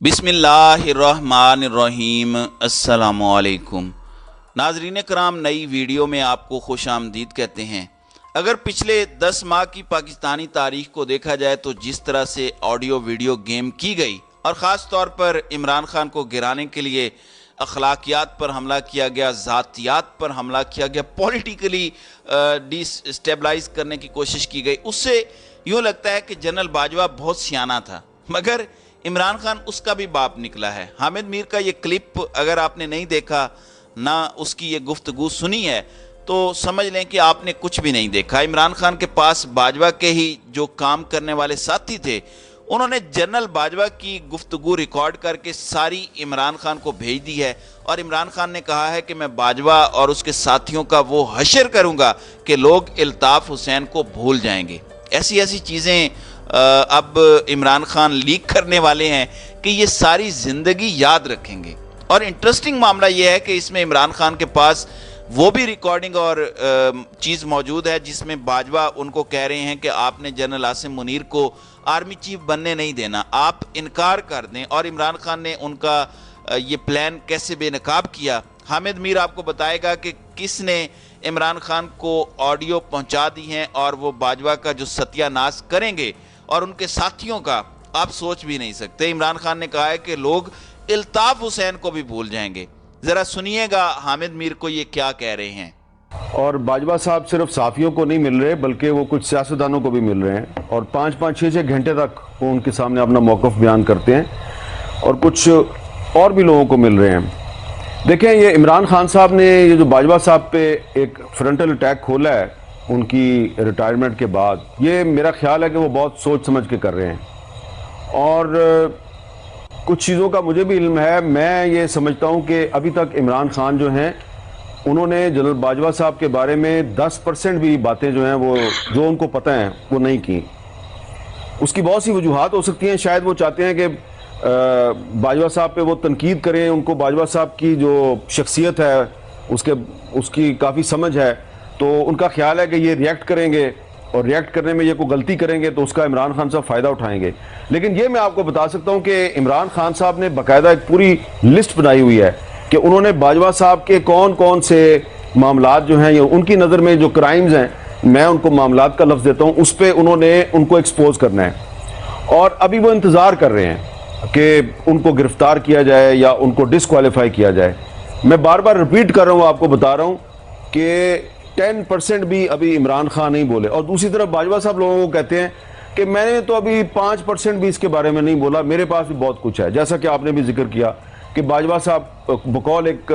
बिस्मिल्लाहिर्रहमानिर्रहीम। अस्सलामुअलैकुम नाजरीन कराम, नई वीडियो में आपको खुश आमदीद कहते हैं। अगर पिछले 10 माह की पाकिस्तानी तारीख को देखा जाए तो जिस तरह से ऑडियो वीडियो गेम की गई और ख़ास तौर पर इमरान खान को गिराने के लिए अखलाकियात पर हमला किया गया, ज़ातियात पर हमला किया गया, पॉलिटिकली डिस्टेबलाइज करने की कोशिश की गई, उससे यूँ लगता है कि जनरल बाजवा बहुत सियाना था, मगर इमरान खान उसका भी बाप निकला है। हामिद मीर का ये क्लिप अगर आपने नहीं देखा, ना उसकी ये गुफ्तगू सुनी है, तो समझ लें कि आपने कुछ भी नहीं देखा। इमरान खान के पास बाजवा के ही जो काम करने वाले साथी थे, उन्होंने जनरल बाजवा की गुफ्तगू रिकॉर्ड करके सारी इमरान खान को भेज दी है और इमरान खान ने कहा है कि मैं बाजवा और उसके साथियों का वो हशर करूंगा कि लोग अल्ताफ़ हुसैन को भूल जाएंगे। ऐसी ऐसी चीज़ें अब इमरान खान लीक करने वाले हैं कि ये सारी ज़िंदगी याद रखेंगे। और इंटरेस्टिंग मामला ये है कि इसमें इमरान खान के पास वो भी रिकॉर्डिंग और चीज़ मौजूद है जिसमें बाजवा उनको कह रहे हैं कि आपने जनरल आसिम मुनीर को आर्मी चीफ बनने नहीं देना, आप इनकार कर दें। और इमरान खान ने उनका ये प्लान कैसे बेनकाब किया, हामिद मीर आपको बताएगा कि किसने इमरान खान को ऑडियो पहुंचा दी हैं और वो बाजवा का जो सत्यानाश करेंगे और उनके साथियों का आप सोच भी नहीं सकते। इमरान खान ने कहा है कि लोग अल्ताफ़ हुसैन को भी भूल जाएंगे। ज़रा सुनिएगा हामिद मीर को ये क्या कह रहे हैं। और बाजवा साहब सिर्फ साफियों को नहीं मिल रहे बल्कि वो कुछ सियासतदानों को भी मिल रहे हैं और 5-5, 6-6 घंटे तक वो उनके सामने अपना मौक़िफ़ बयान करते हैं और कुछ और भी लोगों को मिल रहे हैं। देखें, ये इमरान खान साहब ने ये जो बाजवा साहब पे एक फ्रंटल अटैक खोला है उनकी रिटायरमेंट के बाद, ये मेरा ख्याल है कि वो बहुत सोच समझ के कर रहे हैं और कुछ चीज़ों का मुझे भी इल्म है। मैं ये समझता हूँ कि अभी तक इमरान खान जो हैं उन्होंने जनरल बाजवा साहब के बारे में 10% भी बातें जो हैं वो जो उनको पता हैं वो नहीं की। उसकी बहुत सी वजूहात हो सकती हैं। शायद वो चाहते हैं कि बाजवा साहब पे वो तनकीद करें, उनको बाजवा साहब की जो शख्सियत है उसकी काफ़ी समझ है, तो उनका ख्याल है कि ये रिएक्ट करेंगे और रिएक्ट करने में ये कोई गलती करेंगे तो उसका इमरान खान साहब फ़ायदा उठाएंगे। लेकिन ये मैं आपको बता सकता हूँ कि इमरान खान साहब ने बाकायदा एक पूरी लिस्ट बनाई हुई है कि उन्होंने बाजवा साहब के कौन कौन से मामलात जो हैं, ये उनकी नज़र में जो क्राइम्स हैं, मैं उनको मामलात का लफ्ज़ देता हूँ, उस पर उन्होंने उनको एक्सपोज करना है। और अभी वो इंतज़ार कर रहे हैं कि उनको गिरफ्तार किया जाए या उनको डिसक्वालीफाई किया जाए। मैं बार बार रिपीट कर रहा हूँ, आपको बता रहा हूँ कि 10% भी अभी इमरान खान नहीं बोले। और दूसरी तरफ बाजवा साहब लोगों को कहते हैं कि मैंने तो अभी 5% भी इसके बारे में नहीं बोला, मेरे पास भी बहुत कुछ है। जैसा कि आपने भी जिक्र किया कि बाजवा साहब बकौल एक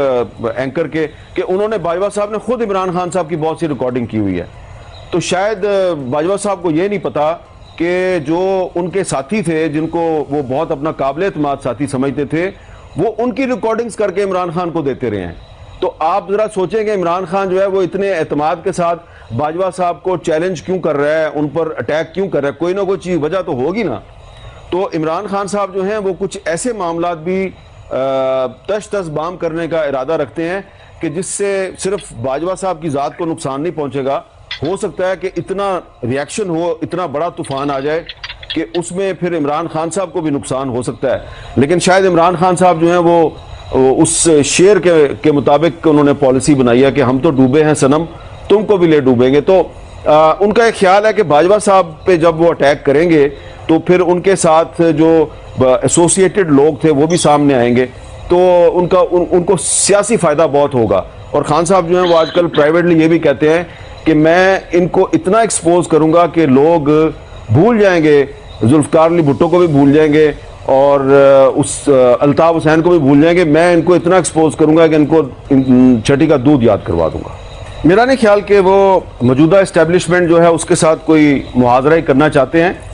एंकर के कि उन्होंने बाजवा साहब ने खुद इमरान खान साहब की बहुत सी रिकॉर्डिंग की हुई है। तो शायद बाजवा साहब को ये नहीं पता कि जो उनके साथी थे, जिनको वो बहुत अपना काबिल एतमाद साथी समझते थे, वो उनकी रिकॉर्डिंग्स करके इमरान खान को देते रहे हैं। तो आप ज़रा सोचें कि इमरान खान जो है वो इतने एतमाद के साथ बाजवा साहब को चैलेंज क्यों कर रहा है, उन पर अटैक क्यों कर रहा है, कोई ना कोई चीज़ वजह तो होगी ना। तो इमरान खान साहब जो हैं वो कुछ ऐसे मामलात भी तश तश बाम करने का इरादा रखते हैं कि जिससे सिर्फ बाजवा साहब की ज़ात को नुकसान नहीं पहुँचेगा, हो सकता है कि इतना रिएक्शन हो, इतना बड़ा तूफ़ान आ जाए कि उसमें फिर इमरान खान साहब को भी नुकसान हो सकता है। लेकिन शायद इमरान खान साहब जो हैं वो उस शेर के मुताबिक उन्होंने पॉलिसी बनाई है कि हम तो डूबे हैं सनम, तुमको भी ले डूबेंगे। तो उनका एक ख्याल है कि बाजवा साहब पे जब वो अटैक करेंगे तो फिर उनके साथ जो एसोसिएटेड लोग थे वो भी सामने आएंगे, तो उनको सियासी फ़ायदा बहुत होगा। और खान साहब जो हैं वो आजकल प्राइवेटली ये भी कहते हैं कि मैं इनको इतना एक्सपोज करूँगा कि लोग भूल जाएंगे, जुल्फ़िकार अली भुट्टो को भी भूल जाएंगे और उस अल्ताफ़ हुसैन को भी भूल जाएंगे। मैं इनको इतना एक्सपोज करूंगा कि इनको छठी का दूध याद करवा दूंगा। मेरा नहीं ख्याल कि वो मौजूदा इस्टेब्लिशमेंट जो है उसके साथ कोई मुहाजरा ही करना चाहते हैं।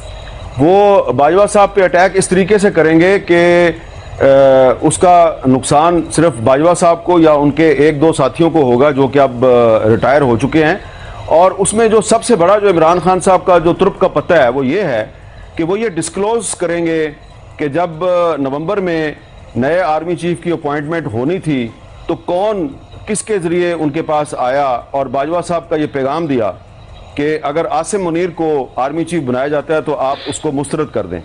वो बाजवा साहब पे अटैक इस तरीके से करेंगे कि उसका नुकसान सिर्फ बाजवा साहब को या उनके 1-2 साथियों को होगा जो कि अब रिटायर हो चुके हैं। और उसमें जो सबसे बड़ा जो इमरान खान साहब का जो तुर्क का पता है वो ये है कि वो ये डिस्क्लोज करेंगे कि जब नवंबर में नए आर्मी चीफ की अपॉइंटमेंट होनी थी तो कौन किसके ज़रिए उनके पास आया और बाजवा साहब का ये पैगाम दिया कि अगर आसिम मुनीर को आर्मी चीफ बनाया जाता है तो आप उसको मुस्तरद कर दें।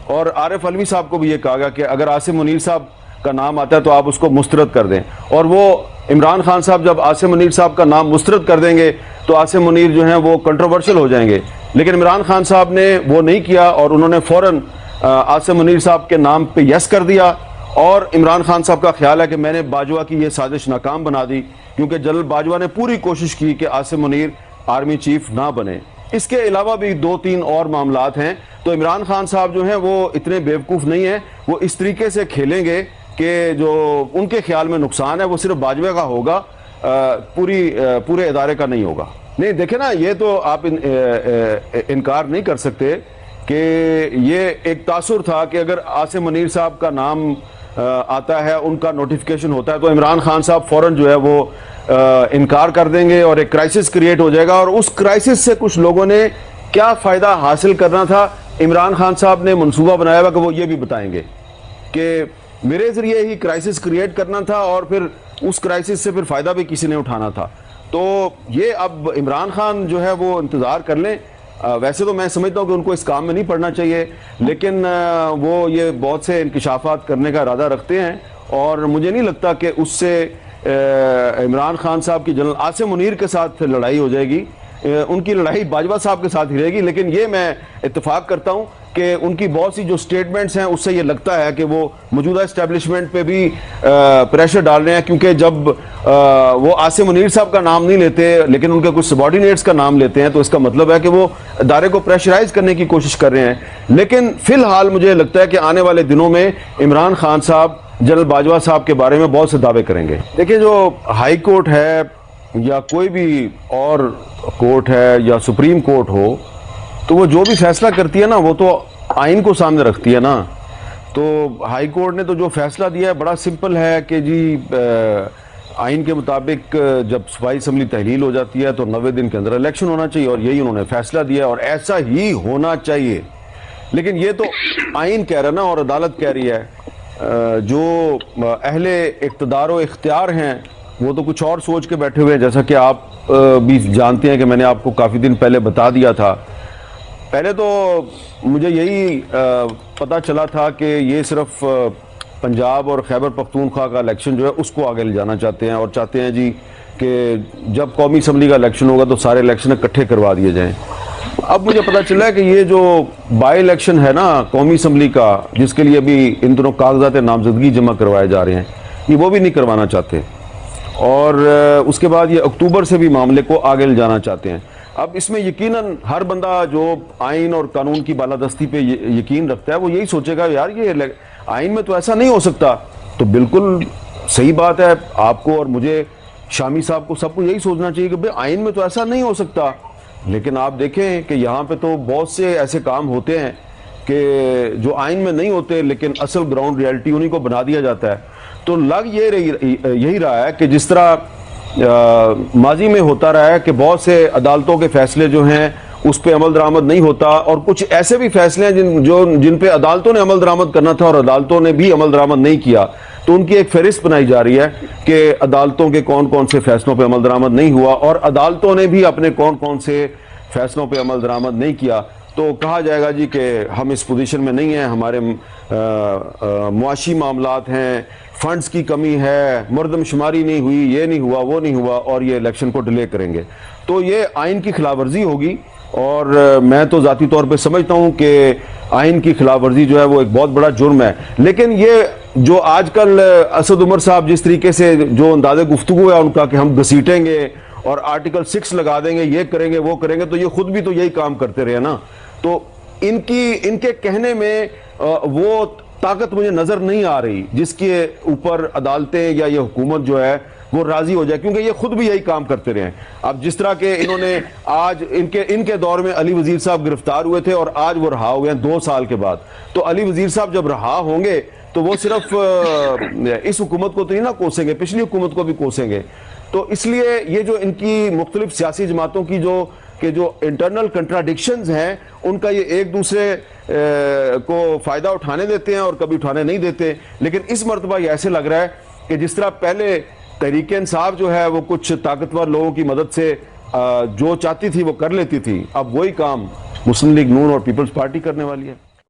और आरिफ अलवी साहब को भी ये कहा गया कि अगर आसिम मुनीर साहब का नाम आता है तो आप उसको मुस्तरद कर दें। और वो इमरान खान साहब जब आसिम मुनीर साहब का नाम मुस्तरद कर देंगे तो आसिम मुनीर जो हैं वो कंट्रोवर्शियल हो जाएंगे। लेकिन इमरान खान साहब ने वो नहीं किया और उन्होंने फ़ौरन आसिम मुनीर साहब के नाम पे यस कर दिया। और इमरान खान साहब का ख्याल है कि मैंने बाजवा की ये साजिश नाकाम बना दी, क्योंकि जनरल बाजवा ने पूरी कोशिश की कि आसिम मुनीर आर्मी चीफ ना बने। इसके अलावा भी 2-3 और मामलात हैं। तो इमरान खान साहब जो हैं वो इतने बेवकूफ़ नहीं हैं, वो इस तरीके से खेलेंगे कि जो उनके ख्याल में नुकसान है वो सिर्फ बाजवा का होगा, पूरे इदारे का नहीं होगा। नहीं देखे ना, ये तो आप इनकार नहीं कर सकते कि ये एक तासुर था कि अगर आसिम मुनीर साहब का नाम आता है, उनका नोटिफिकेशन होता है, तो इमरान खान साहब फौरन जो है वो इनकार कर देंगे और एक क्राइसिस क्रिएट हो जाएगा। और उस क्राइसिस से कुछ लोगों ने क्या फ़ायदा हासिल करना था, इमरान खान साहब ने मंसूबा बनाया हुआ कि वो ये भी बताएंगे कि मेरे ज़रिए ही क्राइसिस क्रिएट करना था और फिर उस क्राइसिस से फिर फ़ायदा भी किसी ने उठाना था। तो ये अब इमरान खान जो है वो इंतज़ार कर लें। वैसे तो मैं समझता हूँ कि उनको इस काम में नहीं पड़ना चाहिए, लेकिन वो ये बहुत से इंकिशाफात करने का इरादा रखते हैं और मुझे नहीं लगता कि उससे इमरान खान साहब की जनरल आसिम मुनीर के साथ लड़ाई हो जाएगी। उनकी लड़ाई बाजवा साहब के साथ ही रहेगी। लेकिन ये मैं इत्तेफाक करता हूँ कि उनकी बहुत सी जो स्टेटमेंट्स हैं उससे ये लगता है कि वो मौजूदा इस्टेब्लिशमेंट पे भी प्रेशर डाल रहे हैं, क्योंकि जब वो आसिम मुनीर साहब का नाम नहीं लेते लेकिन उनके कुछ सबॉर्डिनेट्स का नाम लेते हैं, तो इसका मतलब है कि वो इदारे को प्रेशराइज करने की कोशिश कर रहे हैं। लेकिन फिलहाल मुझे लगता है कि आने वाले दिनों में इमरान खान साहब जनरल बाजवा साहब के बारे में बहुत से दावे करेंगे। देखिए, जो हाई कोर्ट है या कोई भी और कोर्ट है या सुप्रीम कोर्ट हो, तो वो जो भी फैसला करती है ना, वो तो आइन को सामने रखती है ना। तो हाई कोर्ट ने तो जो फैसला दिया है बड़ा सिंपल है कि जी आइन के मुताबिक जब सूबाई असम्बली तहलील हो जाती है तो 90 दिन के अंदर इलेक्शन होना चाहिए, और यही उन्होंने फैसला दिया और ऐसा ही होना चाहिए। लेकिन ये तो आइन कह रहा ना और अदालत कह रही है। जो अहले इक़्तिदार व इख्तियार हैं वो तो कुछ और सोच के बैठे हुए हैं, जैसा कि आप भी जानते हैं कि मैंने आपको काफ़ी दिन पहले बता दिया था। पहले तो मुझे यही पता चला था कि ये सिर्फ पंजाब और खैबर पख्तूनख्वा का इलेक्शन जो है उसको आगे ले जाना चाहते हैं और चाहते हैं जी कि जब कौमी असम्बली का इलेक्शन होगा तो सारे इलेक्शन इकट्ठे करवा दिए जाएं। अब मुझे पता चला है कि ये जो बाई इलेक्शन है ना कौमी असम्बली का, जिसके लिए अभी इन दोनों कागजात नामजदगी जमा करवाए जा रहे हैं, ये वो भी नहीं करवाना चाहते और उसके बाद ये अक्टूबर से भी मामले को आगे ले जाना चाहते हैं। अब इसमें यकीनन हर बंदा जो आइन और कानून की बालादस्ती पे यकीन रखता है वो यही सोचेगा यार ये आइन में तो ऐसा नहीं हो सकता। तो बिल्कुल सही बात है, आपको और मुझे, शामी साहब को, सबको यही सोचना चाहिए कि भाई आइन में तो ऐसा नहीं हो सकता। लेकिन आप देखें कि यहाँ पे तो बहुत से ऐसे काम होते हैं कि जो आइन में नहीं होते, लेकिन असल ग्राउंड रियलिटी उन्हीं को बना दिया जाता है। तो लग ये यही रहा है कि जिस तरह माजी में होता रहा है कि बहुत से अदालतों के फैसले जो हैं उस पर अमल दरामद नहीं होता, और कुछ ऐसे भी फैसले हैं जिन पे अदालतों ने अमल दरामद करना था और अदालतों ने भी अमल दरामद नहीं किया। तो उनकी एक फहरिस्त बनाई जा रही है कि अदालतों के कौन कौन से फैसलों पे अमल दरामद नहीं हुआ और अदालतों ने भी अपने कौन कौन से फैसलों पे अमल दरामद नहीं किया। तो कहा जाएगा जी कि हम इस पोजीशन में नहीं हैं, हमारे मुआशी मामलात हैं, फंड्स की कमी है, मर्दमशुमारी नहीं हुई, ये नहीं हुआ, वो नहीं हुआ, और ये इलेक्शन को डिले करेंगे। तो ये आइन की खिलाफ वर्जी होगी और मैं तो ज़ाती तौर पे समझता हूँ कि आइन की खिलाफ वर्जी जो है वो एक बहुत बड़ा जुर्म है। लेकिन ये जो आजकल असद उमर साहब जिस तरीके से जो अंदाज़े गुफ्तगू है उनका कि हम घसीटेंगे और आर्टिकल 6 लगा देंगे, ये करेंगे, वो करेंगे, तो ये खुद भी तो यही काम करते रहे ना। तो इनके कहने में वो ताकत मुझे नजर नहीं आ रही जिसके ऊपर अदालतें या ये हुकूमत जो है वो राजी हो जाए, क्योंकि ये खुद भी यही काम करते रहे। अब जिस तरह के इन्होंने आज इनके दौर में अली वजीर साहब गिरफ्तार हुए थे और आज वो रहा हुए हैं 2 साल के बाद। तो अली वजीर साहब जब रहा होंगे तो वो सिर्फ इस हुकूमत को तो नहीं ना कोसेंगे, पिछली हुकूमत को भी कोसेंगे। तो इसलिए ये जो इनकी मुख्तलिफ सियासी जमातों की जो इंटरनल कंट्राडिक्शंस हैं उनका ये एक दूसरे को फायदा उठाने देते हैं और कभी उठाने नहीं देते। लेकिन इस मरतबा ये ऐसे लग रहा है कि जिस तरह पहले तहरीक इंसाफ जो है वो कुछ ताकतवर लोगों की मदद से जो चाहती थी वो कर लेती थी, अब वही काम मुस्लिम लीग नून और पीपल्स पार्टी करने वाली है।